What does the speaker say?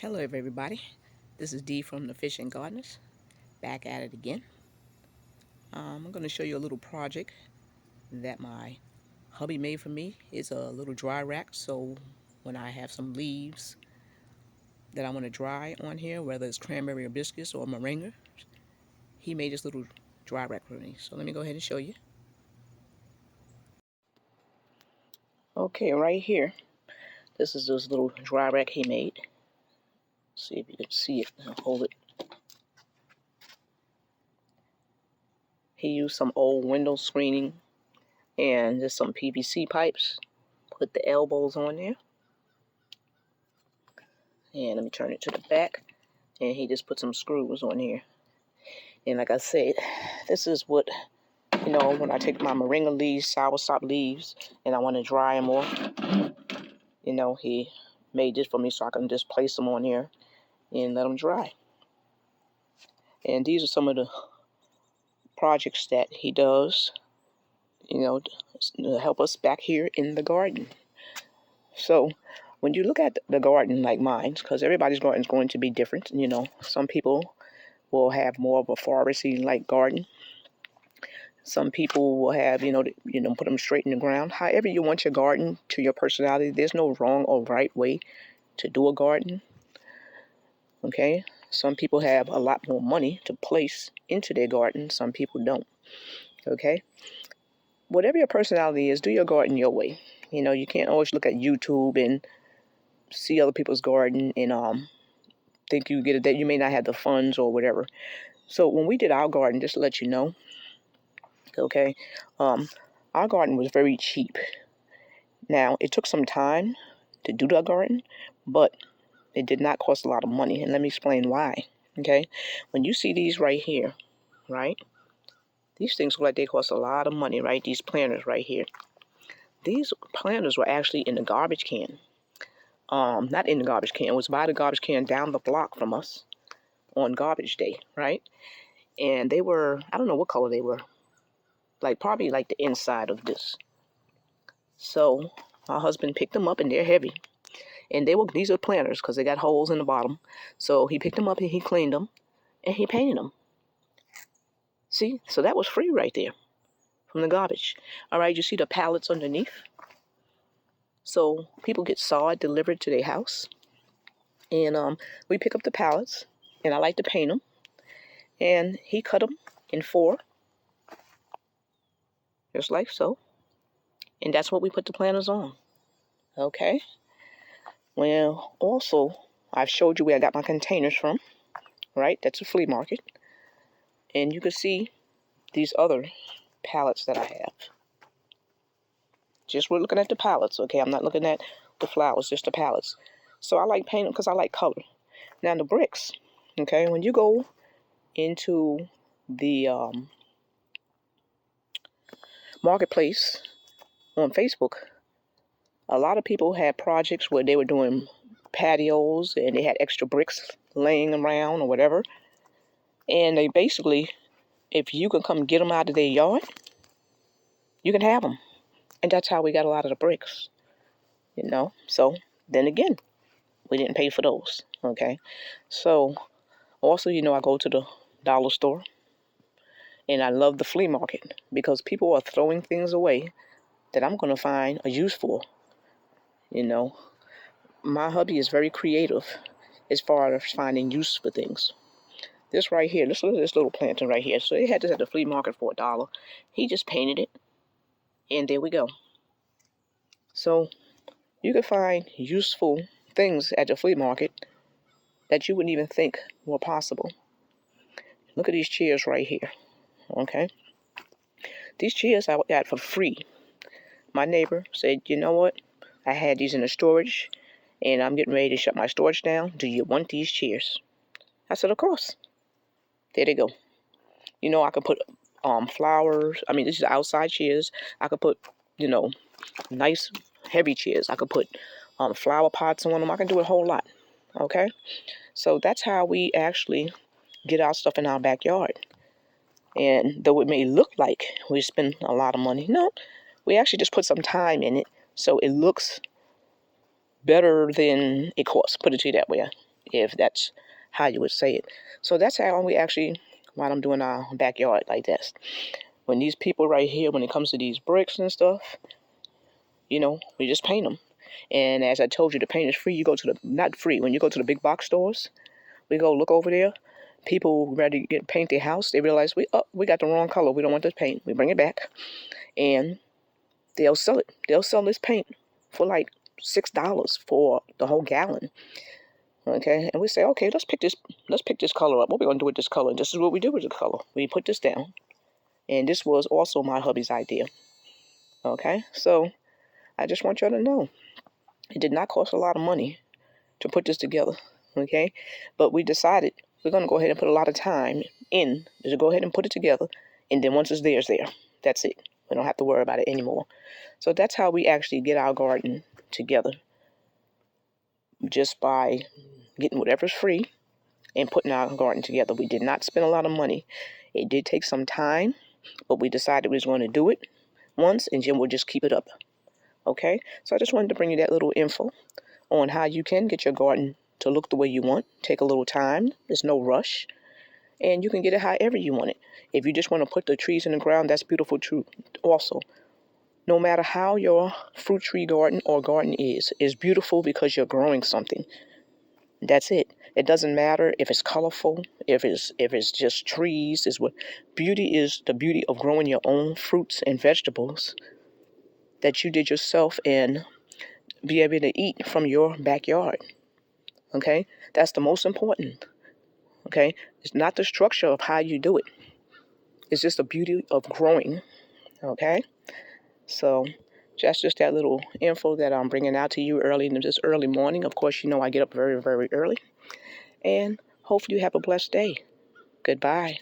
Hello everybody, this is Dee from the Fish and Gardeners, back at it again. I'm going to show you a little project that my hubby made for me. It's a little dry rack, so when I have some leaves that I want to dry on here, whether it's cranberry hibiscus or moringa, he made this little dry rack for me. So let me go ahead and show you. Okay, right here, this is this little dry rack he made. See if you can see it. I'll hold it. He used some old window screening and just some PVC pipes. Put the elbows on there. And let me turn it to the back. And he just put some screws on here. And like I said, this is what, when I take my moringa leaves, soursop leaves, and I want to dry them off, he made this for me so I can just place them on here and let them dry. And these are some of the projects that he does, to help us back here in the garden. So when you look at the garden like mine, because everybody's garden is going to be different, some people will have more of a foresty-like garden. Some people will have, put them straight in the ground. However you want your garden to your personality, there's no wrong or right way to do a garden. Okay? Some people have a lot more money to place into their garden. Some people don't. Okay? Whatever your personality is, do your garden your way. You can't always look at YouTube and see other people's garden and think you get it, that you may not have the funds or whatever. So when we did our garden, just to let you know, okay, our garden was very cheap. Now, it took some time to do the garden, but it did not cost a lot of money. And let me explain why, okay? When you see these right here, right? These things look like they cost a lot of money, right? These planters right here. These planters were actually in the garbage can. Not in the garbage can. It was by the garbage can down the block from us on garbage day, right? And they were, I don't know what color they were. Probably like the inside of this. So my husband picked them up and they're heavy. And these are planters because they got holes in the bottom. So he picked them up and he cleaned them and he painted them. See, so that was free right there from the garbage. All right, you see the pallets underneath? So people get sod delivered to their house. And we pick up the pallets and I like to paint them. And he cut them in 4, just like so. And that's what we put the planters on. Okay. Well, also, I've showed you where I got my containers from, right? That's a flea market. And you can see these other pallets that I have. Just we're looking at the pallets, okay? I'm not looking at the flowers, just the pallets. So I like painting because I like color. Now the bricks, okay? When you go into the marketplace on Facebook, a lot of people had projects where they were doing patios and they had extra bricks laying around or whatever. And they basically, if you can come get them out of their yard, you can have them. And that's how we got a lot of the bricks, So then again, we didn't pay for those, okay? So also, I go to the dollar store and I love the flea market because people are throwing things away that I'm going to find a use for, My hubby is very creative as far as finding use for things. This right here, let's look at this little planter right here. So they had this at the flea market for $1. He just painted it, and there we go. So you can find useful things at the flea market that you wouldn't even think were possible. Look at these chairs right here, okay? These chairs I got for free. My neighbor said, you know what? I had these in the storage, and I'm getting ready to shut my storage down. Do you want these chairs? I said, of course. There they go. I could put flowers. I mean, this is outside chairs. I could put, nice heavy chairs. I could put flower pots on them. I can do a whole lot. Okay? So that's how we actually get our stuff in our backyard. And though it may look like we spend a lot of money, no, we actually just put some time in it so it looks better than it costs. Put it to you that way. if that's how you would say it. So that's how we actually, while I'm doing our backyard like this. When these people right here, when it comes to these bricks and stuff, we just paint them. And as I told you, the paint is free. You go to not free, when you go to the big box stores, we go look over there. People ready to paint their house. They realize we got the wrong color. We don't want this paint. We bring it back, and they'll sell it. They'll sell this paint for like $6 for the whole gallon. Okay, and we say, okay, let's pick this color up. What we're gonna do with this color? This is what we do with the color. We put this down, and this was also my hubby's idea. Okay, so I just want y'all to know it did not cost a lot of money to put this together. Okay, but we decided we're gonna go ahead and put a lot of time in to go ahead and put it together, and then once it's there, it's there. That's it. We don't have to worry about it anymore. So that's how we actually get our garden together, just by getting whatever's free and putting our garden together. We did not spend a lot of money. It did take some time, but we decided we was going to do it once, and then we'll just keep it up. Okay? So I just wanted to bring you that little info on how you can get your garden to look the way you want. Take a little time. There's no rush. And you can get it however you want it. If you just want to put the trees in the ground, that's beautiful too. Also, no matter how your fruit tree garden or garden is beautiful because you're growing something. That's it. It doesn't matter if it's colorful, if it's just trees. Is what beauty is. The beauty of growing your own fruits and vegetables that you did yourself and be able to eat from your backyard. Okay, that's the most important. Okay, it's not the structure of how you do it. It's just the beauty of growing. Okay, so just that little info that I'm bringing out to you early in this early morning. Of course, I get up very, very early. And hopefully you have a blessed day. Goodbye.